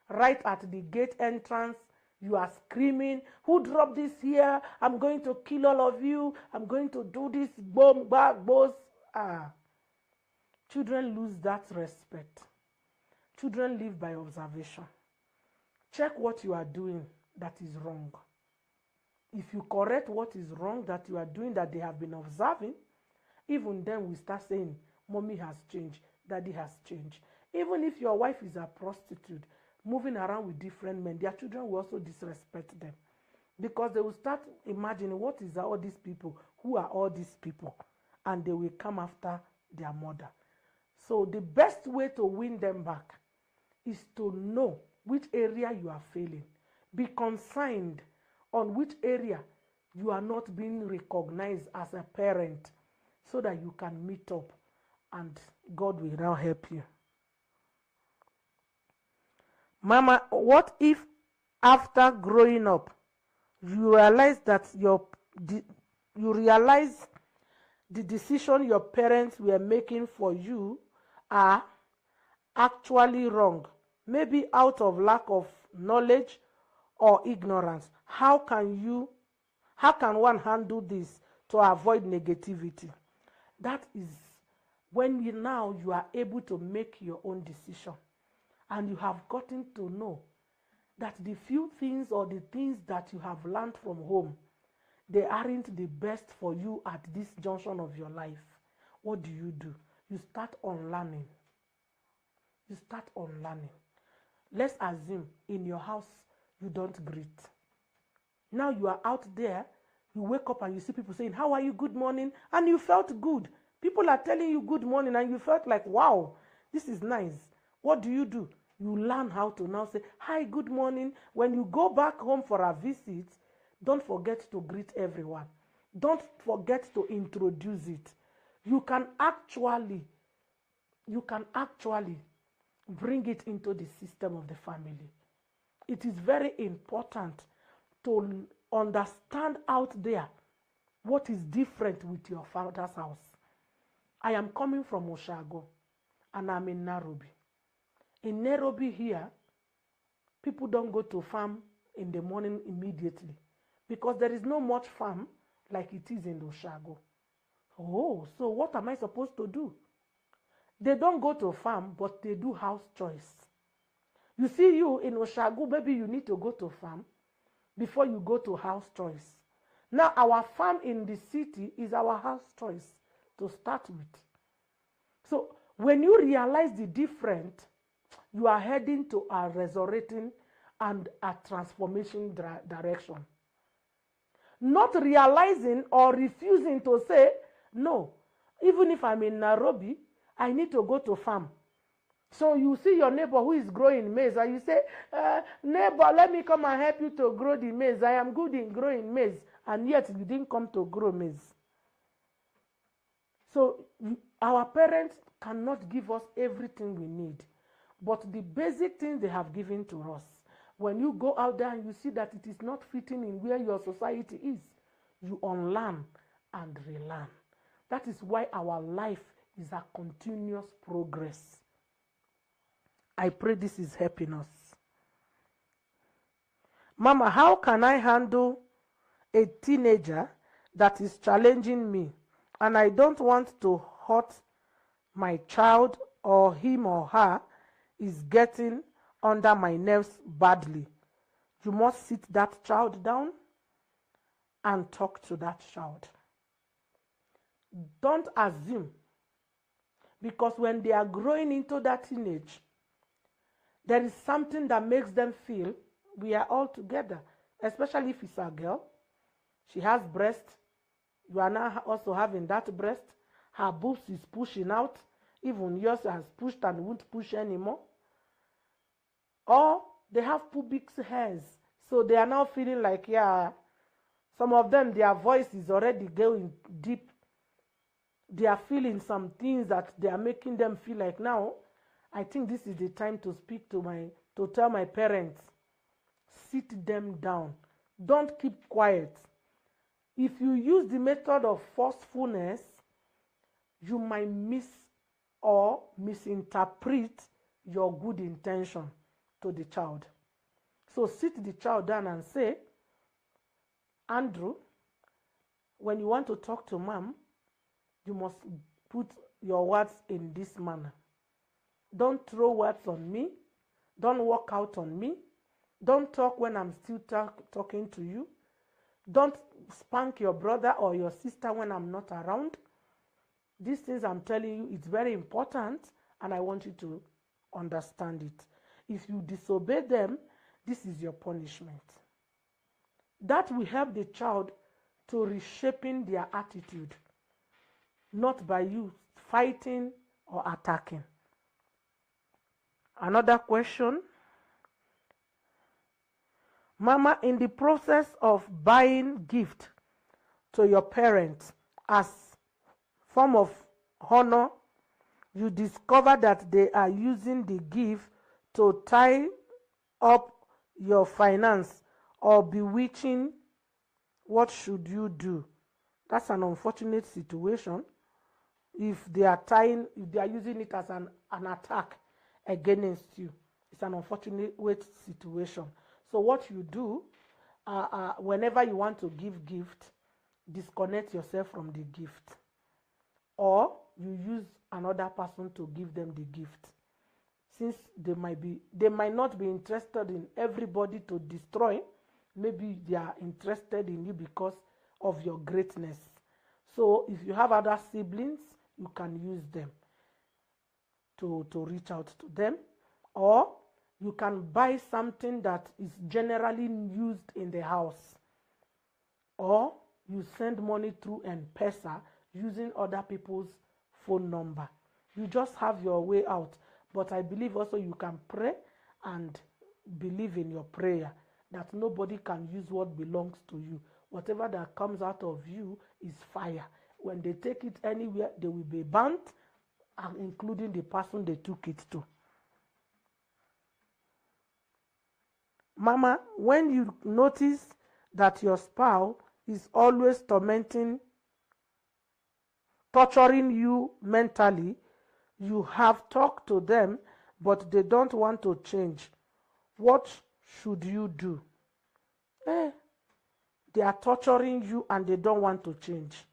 right at the gate entrance, you are screaming, who dropped this here? I'm going to kill all of you. I'm going to do this. Boom, back, boss. Children lose that respect. Children live by observation. Check what you are doing that is wrong. If you correct what is wrong that you are doing that they have been observing, even then we start saying, Mommy has changed, Daddy has changed. Even if your wife is a prostitute, moving around with different men, their children will also disrespect them. Because they will start imagining, what is all these people? Who are all these people? And they will come after their mother. So the best way to win them back is to know which area you are failing. Be concerned on which area you are not being recognized as a parent so that you can meet up and God will now help you. Mama, what if after growing up you realize that the decision your parents were making for you are actually wrong, maybe out of lack of knowledge or ignorance? How can one handle this to avoid negativity? That is when you are able to make your own decision, and you have gotten to know that the few things or the things that you have learned from home, they aren't the best for you at this junction of your life. What do? You start unlearning. You start unlearning. Let's assume in your house you don't greet. Now you are out there, you wake up and you see people saying, how are you, good morning? And you felt good. People are telling you good morning and you felt like, wow, this is nice. What do? You learn how to now say, hi, good morning. When you go back home for a visit, don't forget to greet everyone. Don't forget to introduce it. You can actually bring it into the system of the family. It is very important to understand out there what is different with your father's house. I am coming from Ojogwu and I'm in Nairobi. In Nairobi here, people don't go to farm in the morning immediately because there is no much farm like it is in Ojogwu. Oh, so what am I supposed to do? They don't go to farm, but they do house choice. You see, you in Ojogwu, maybe you need to go to farm before you go to house choice. Now, our farm in the city is our house choice to start with. So, when you realize the difference, you are heading to a resurrecting and a transformation direction. Not realizing or refusing to say, no, even if I'm in Nairobi, I need to go to farm. So you see your neighbor who is growing maize and you say, neighbor, let me come and help you to grow the maize. I am good in growing maize. And yet you didn't come to grow maize. So our parents cannot give us everything we need. But the basic things they have given to us, when you go out there and you see that it is not fitting in where your society is, you unlearn and relearn. That is why our life is a continuous progress. I pray this is helping us. Mama, how can I handle a teenager that is challenging me and I don't want to hurt my child, or him or her is getting under my nerves badly? You must sit that child down and talk to that child. Don't assume, because when they are growing into that teenage, there is something that makes them feel we are all together, especially if it's a girl. She has breast. You are now also having that breast. Her boobs is pushing out. Even yours has pushed and won't push anymore. Or they have pubic hairs. So they are now feeling like, yeah, some of them, their voice is already going deep. They are feeling some things that they are making them feel like, now, I think this is the time to speak to tell my parents. Sit them down. Don't keep quiet. If you use the method of forcefulness, you might miss or misinterpret your good intention to the child. So sit the child down and say, Andrew, when you want to talk to mom, you must put your words in this manner. Don't throw words on me. Don't walk out on me. Don't talk when I'm still talking to you. Don't spank your brother or your sister when I'm not around. These things I'm telling you, it's very important, and I want you to understand it. If you disobey them, this is your punishment. That will help the child to reshaping their attitude, not by you fighting or attacking. Another question. Mama, in the process of buying gift to your parents as form of honor, you discover that they are using the gift to tie up your finance or bewitching. What should you do? That's an unfortunate situation. If they are using it as an attack against you, it's an unfortunate situation. So what you do, whenever you want to give gift, disconnect yourself from the gift, or you use another person to give them the gift. Since they might not be interested in everybody to destroy, maybe they are interested in you because of your greatness. So if you have other siblings, you can use them to reach out to them, or you can buy something that is generally used in the house, or you send money through M-Pesa using other people's phone number. You just have your way out. But I believe also you can pray and believe in your prayer that nobody can use what belongs to you. Whatever that comes out of you is fire. When they take it anywhere, they will be burnt, including the person they took it to. Mama, when you notice that your spouse is always torturing you mentally, you have talked to them, but they don't want to change. What should you do? They are torturing you and they don't want to change.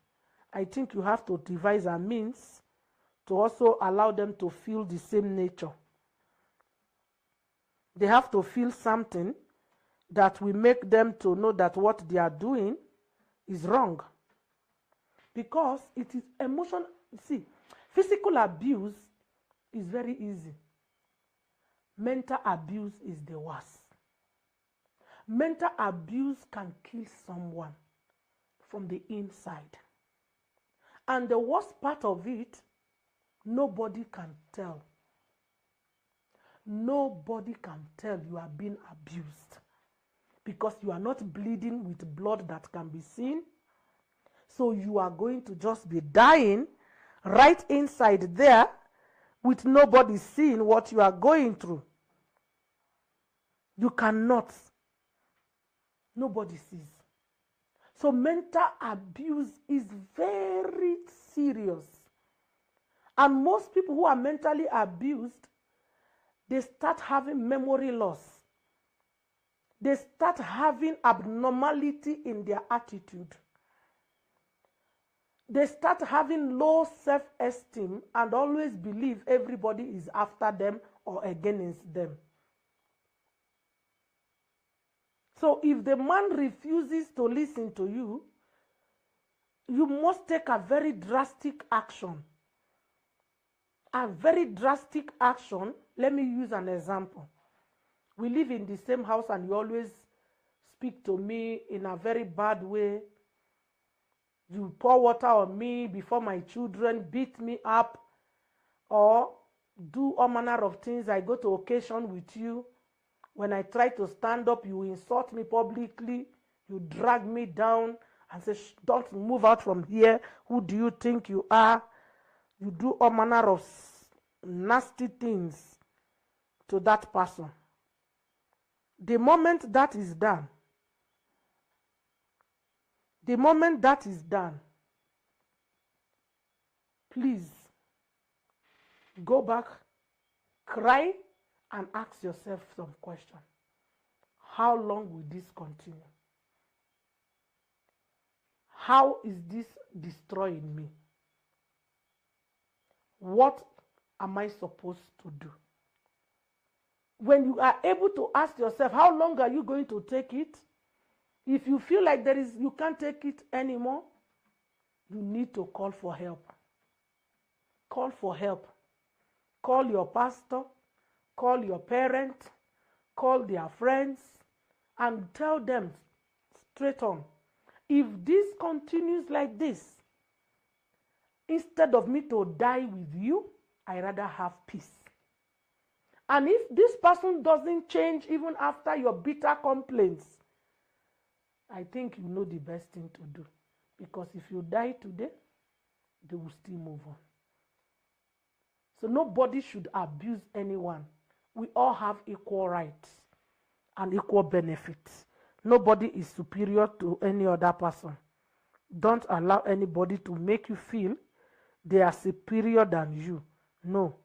I think you have to devise a means to also allow them to feel the same nature. They have to feel something that will make them to know that what they are doing is wrong. Because it is emotional. See, physical abuse is very easy. Mental abuse is the worst. Mental abuse can kill someone from the inside. And the worst part of it, nobody can tell. Nobody can tell you are being abused, because you are not bleeding with blood that can be seen. So you are going to just be dying right inside there with nobody seeing what you are going through. You cannot. Nobody sees. So mental abuse is very serious. And most people who are mentally abused, they start having memory loss. They start having abnormality in their attitude. They start having low self-esteem and always believe everybody is after them or against them. So if the man refuses to listen to you, you must take a very drastic action. A very drastic action. Let me use an example. We live in the same house and you always speak to me in a very bad way. You pour water on me before my children, beat me up, or do all manner of things. I go to occasion with you. When I try to stand up, you insult me publicly. You drag me down and say, don't move out from here. Who do you think you are? You do all manner of nasty things to that person. The moment that is done, please go back, cry, and ask yourself some questions. How long will this continue? How is this destroying me? What am I supposed to do? When you are able to ask yourself, how long are you going to take it? If you feel like you can't take it anymore, you need to call for help. Call for help. Call your pastor, call your parent, call their friends, and tell them straight on, if this continues like this, instead of me to die with you, I rather have peace. And if this person doesn't change even after your bitter complaints, I think you know the best thing to do. Because if you die today, they will still move on. So nobody should abuse anyone. We all have equal rights and equal benefits. Nobody is superior to any other person. Don't allow anybody to make you feel they are superior than you. No.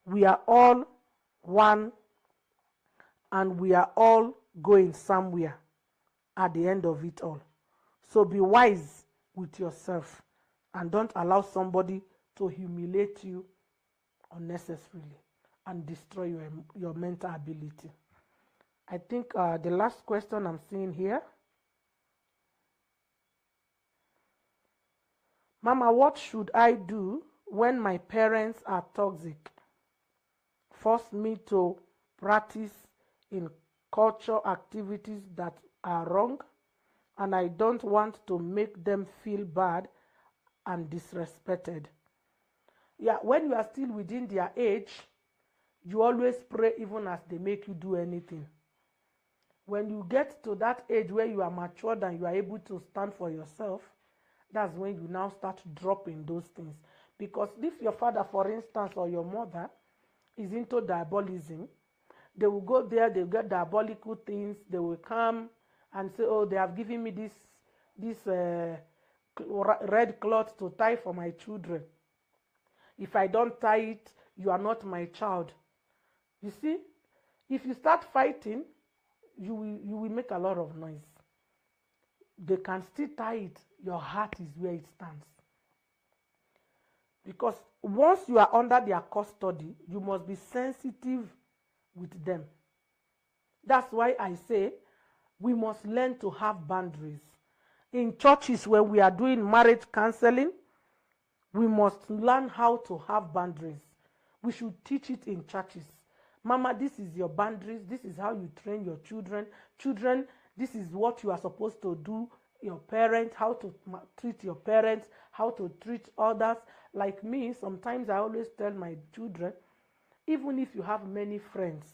We are all one and we are all going somewhere at the end of it all. So be wise with yourself and don't allow somebody to humiliate you unnecessarily and destroy your mental ability. I think the last question I'm seeing here. Mama, what should I do when my parents are toxic? Force me to practice in cultural activities that are wrong, and I don't want to make them feel bad and disrespected. Yeah, when you are still within their age, you always pray even as they make you do anything. When you get to that age where you are matured and you are able to stand for yourself, that's when you now start dropping those things. Because if your father, for instance, or your mother is into diabolism, they will go there, they'll get diabolical things, they will come and say, oh, they have given me this red cloth to tie for my children. If I don't tie it, you are not my child. You see, if you start fighting, you will make a lot of noise. They can still tie it. Your heart is where it stands. Because once you are under their custody, you must be sensitive with them. That's why I say we must learn to have boundaries. In churches where we are doing marriage counseling, we must learn how to have boundaries. We should teach it in churches. Mama, this is your boundaries. This is how you train your children. Children, this is what you are supposed to do. Your parents, how to treat your parents, how to treat others. Like me, sometimes I always tell my children, even if you have many friends,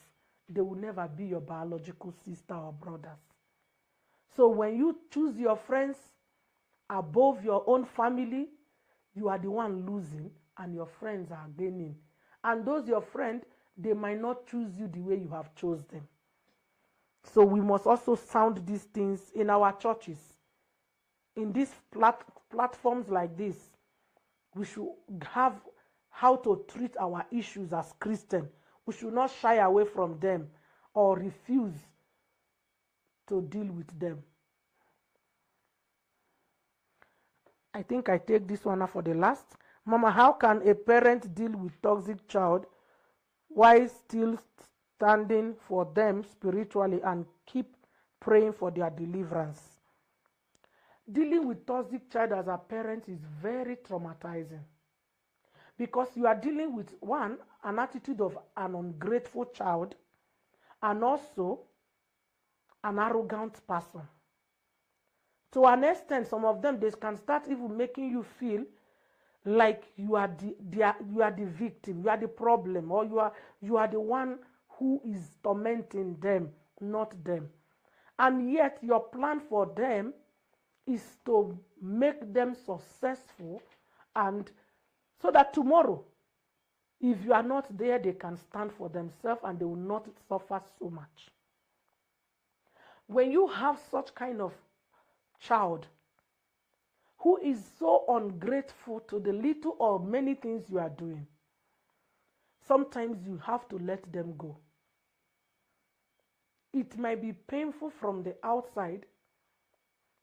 they will never be your biological sister or brothers. So when you choose your friends above your own family, you are the one losing and your friends are gaining. And those your friend, they might not choose you the way you have chose them. So we must also sound these things in our churches. In these platforms like this, we should have how to treat our issues as Christians. We should not shy away from them or refuse to deal with them. I think I take this one for the last. Mama, how can a parent deal with toxic child while still standing for them spiritually and keep praying for their deliverance? Dealing with toxic child as a parent is very traumatizing, because you are dealing with, one, an attitude of an ungrateful child, and also an arrogant person. To an extent, some of them, they can start even making you feel like you are the victim, you are the problem, or you are the one who is tormenting them, not them. And yet your plan for them is to make them successful, and so that tomorrow, if you are not there, they can stand for themselves and they will not suffer so much. When you have such kind of child who is so ungrateful to the little or many things you are doing, sometimes you have to let them go. It might be painful from the outside,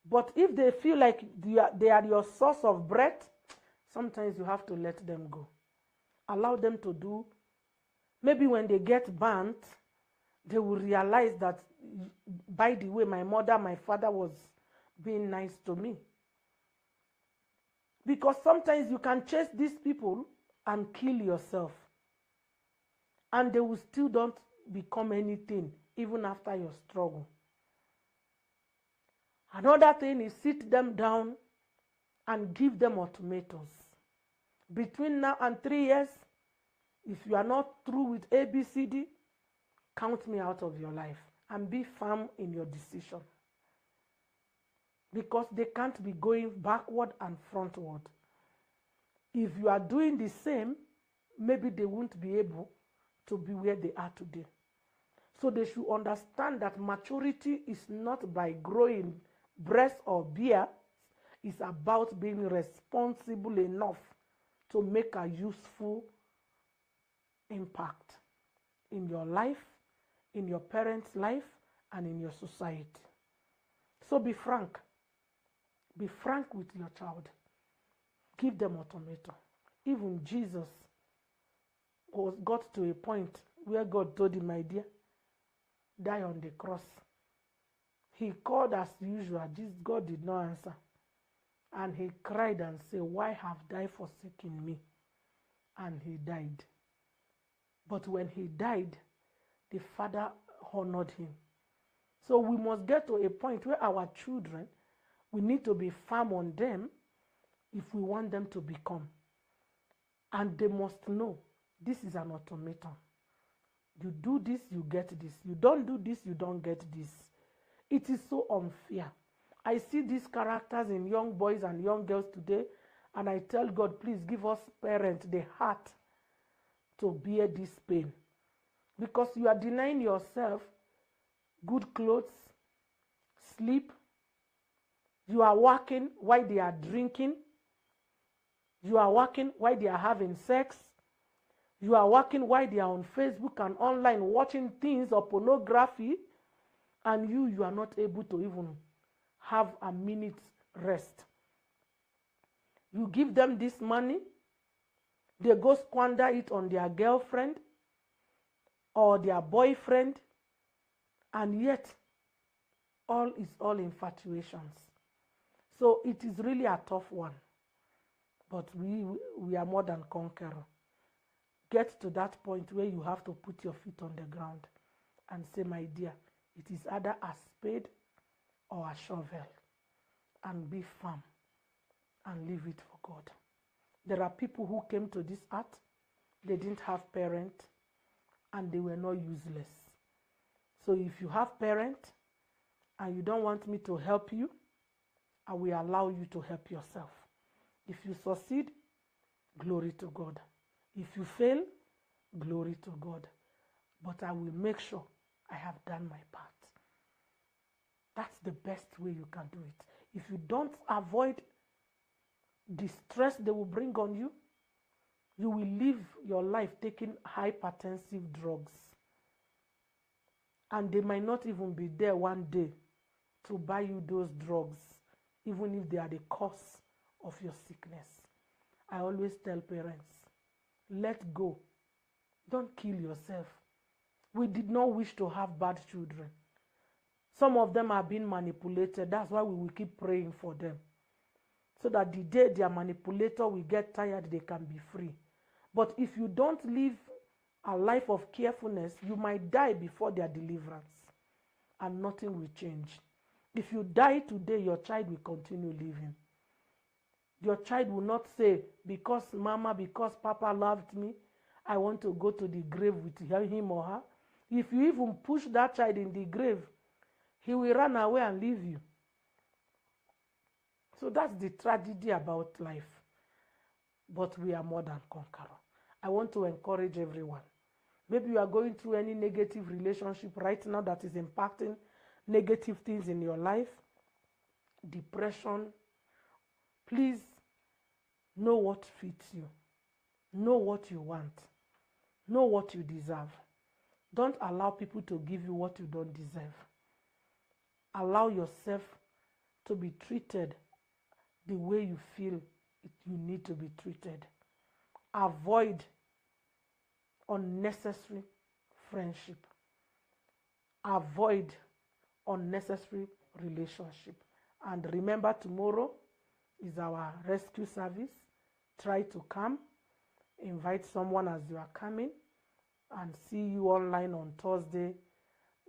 but if they feel like they are your source of breath, sometimes you have to let them go. Allow them to do. Maybe when they get burnt, they will realize that, by the way, my mother, my father was being nice to me. Because sometimes you can chase these people and kill yourself, and they will still don't become anything even after your struggle. Another thing is, sit them down and give them ultimatums. Between now and 3 years, if you are not through with ABCD, count me out of your life, and be firm in your decision. Because they can't be going backward and frontward. If you are doing the same, maybe they won't be able to be where they are today. So they should understand that maturity is not by growing breasts or beards. It's about being responsible enough to make a useful impact in your life, in your parents' life, and in your society. So be frank. Be frank with your child. Give them ultimatum. Even Jesus got to a point where God told him, my dear, die on the cross. He called as usual. God did not answer. And he cried and said, why have thou forsaken me? And he died. But when he died, the Father honored him. So we must get to a point where our children, we need to be firm on them if we want them to become. And they must know this is an ultimatum. You do this, you get this. You don't do this, you don't get this. It is so unfair. I see these characters in young boys and young girls today, and I tell God, please give us parents the heart to bear this pain. Because you are denying yourself good clothes, sleep. You are working while they are drinking. You are working while they are having sex. You are working while they are on Facebook and online watching things or pornography. And you are not able to even have a minute's rest. You give them this money, they go squander it on their girlfriend or their boyfriend, and yet all is all infatuations. So it is really a tough one, but we are more than conqueror. Get to that point where you have to put your feet on the ground and say, my dear, it is either a spade or a shovel, and be firm and leave it for God. There are people who came to this earth, they didn't have parents, and they were not useless. So if you have parents and you don't want me to help you, I will allow you to help yourself. If you succeed, glory to God. If you fail, Glory to God. But I will make sure I have done my part. That's the best way you can do it. If you don't avoid the stress they will bring on you, you will live your life taking hypertensive drugs. And they might not even be there one day to buy you those drugs, even if they are the cause of your sickness. I always tell parents, let go. Don't kill yourself. We did not wish to have bad children. Some of them are being manipulated. That's why we will keep praying for them. So that the day their manipulator will get tired, they can be free. But if you don't live a life of carefulness, you might die before their deliverance. And nothing will change. If you die today, your child will continue living. Your child will not say, because mama, because papa loved me, I want to go to the grave with him or her. If you even push that child in the grave, he will run away and leave you. So that's the tragedy about life. But we are more than conquerors. I want to encourage everyone. Maybe you are going through any negative relationship right now that is impacting negative things in your life, depression. Please know what fits you. Know what you want. Know what you deserve. Don't allow people to give you what you don't deserve. Allow yourself to be treated the way you feel you need to be treated. Avoid unnecessary friendship. Avoid unnecessary relationship. And remember, tomorrow is our rescue service. Try to come. Invite someone as you are coming. And see you online on Thursday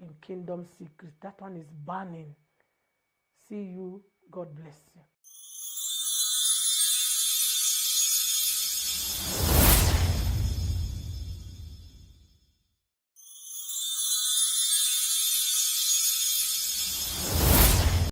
in Kingdom Secret. That one is burning. See you. God bless you.